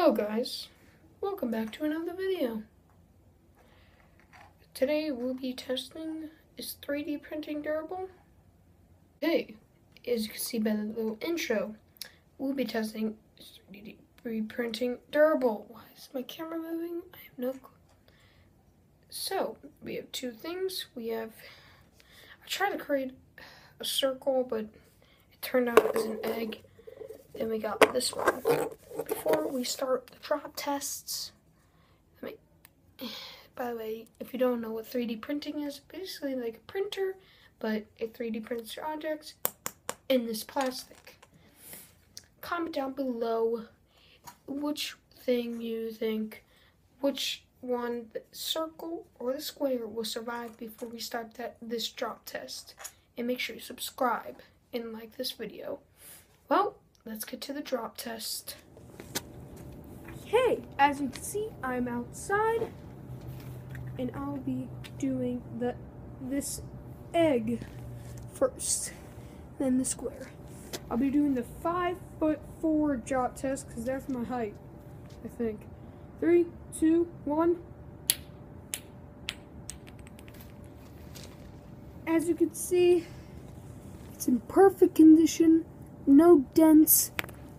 Hello guys, welcome back to another video. Today we'll be testing, is 3D printing durable? Hey, as you can see by the little intro, we'll be testing, is 3D printing durable? Why is my camera moving? I have no clue. So, we have two things. I tried to create a circle, but it turned out as an egg. Then we got this one. Before we start the drop tests, by the way, if you don't know what 3D printing is, basically like a printer, but it 3D prints your objects in this plastic. Comment down below which thing you think, which one, the circle or the square, will survive before we start this drop test. And make sure you subscribe and like this video. Well, let's get to the drop test. Okay, as you can see, I'm outside, and I'll be doing this egg first, then the square. I'll be doing the 5'4" drop test because that's my height, I think. 3, 2, 1. As you can see, it's in perfect condition, no dents,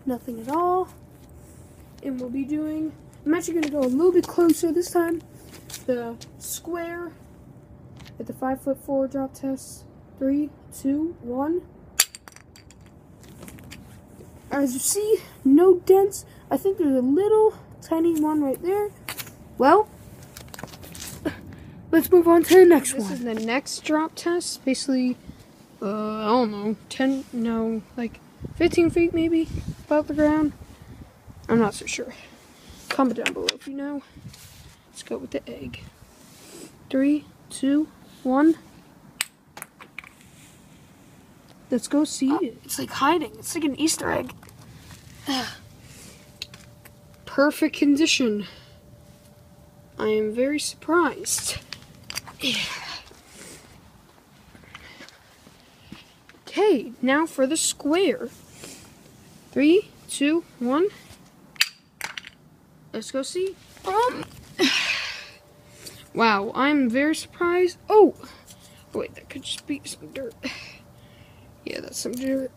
nothing at all. And we'll be doing, I'm actually going to go a little bit closer this time, the square at the 5'4" drop test. 3, 2, 1. As you see, no dents. I think there's a little tiny one right there. Well, let's move on to the next one. This is the next drop test. Basically, I don't know, like 15 feet maybe above the ground. I'm not so sure. Comment down below if you know. Let's go with the egg. 3, 2, 1. Let's go see it. It's like hiding. It's like an Easter egg. Perfect condition. I am very surprised. Okay, now for the square. 3, 2, 1. Let's go see. Wow, I'm very surprised. Oh, wait, that could just be some dirt. Yeah, that's some dirt.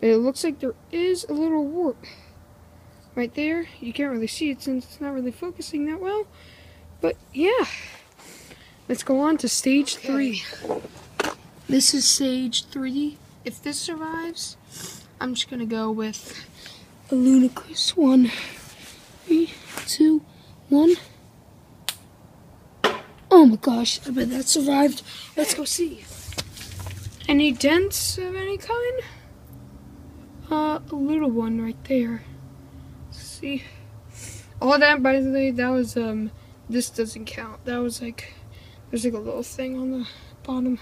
It looks like there is a little warp right there. You can't really see it since it's not really focusing that well. But yeah, let's go on to stage 3. This is stage 3. If this survives, I'm just gonna go with a ludicrous one. 3, 2, 1. Oh my gosh, I bet that survived. Let's go see. Any dents of any kind? A little one right there. Let's see. All that, by the way, that was, this doesn't count. That was like, there's like a little thing on the bottom.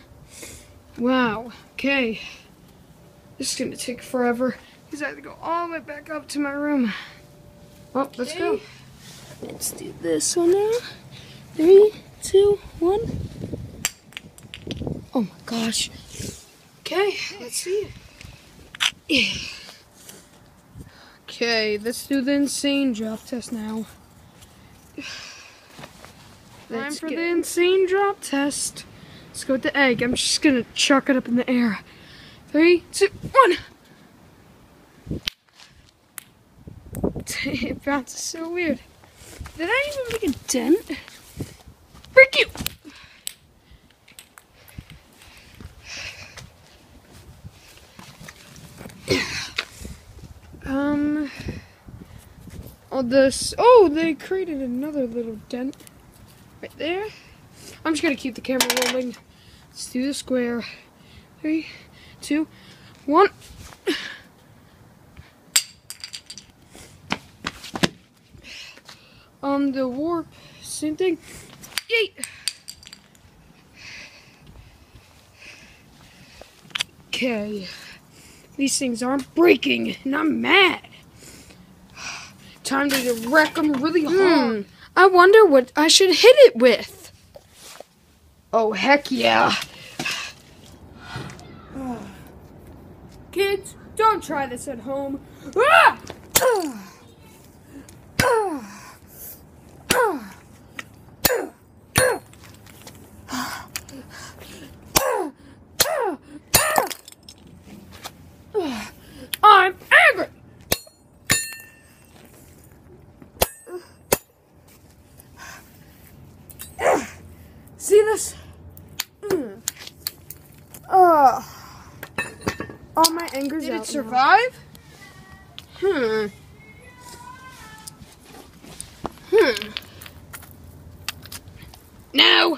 Wow, okay. This is gonna take forever because I have to go all the way back up to my room. Well, let's go. Let's do this one now. 3, 2, 1. Oh my gosh. Okay, let's see it. Okay, let's do the insane drop test now. Time for the insane drop test. Let's go with the egg. I'm just gonna chuck it up in the air. 3, 2, 1. It bounces so weird. Did I even make a dent? Frick you! All this. Oh, they created another little dent right there. I'm just gonna keep the camera rolling. Let's do the square. 3, 2, 1. The warp, same thing. Yay! Okay. These things aren't breaking, and I'm mad. Time to wreck them really hard. I wonder what I should hit it with. Oh, heck yeah. Kids, don't try this at home. Ah! See this? All my anger's out. Did it survive? Now,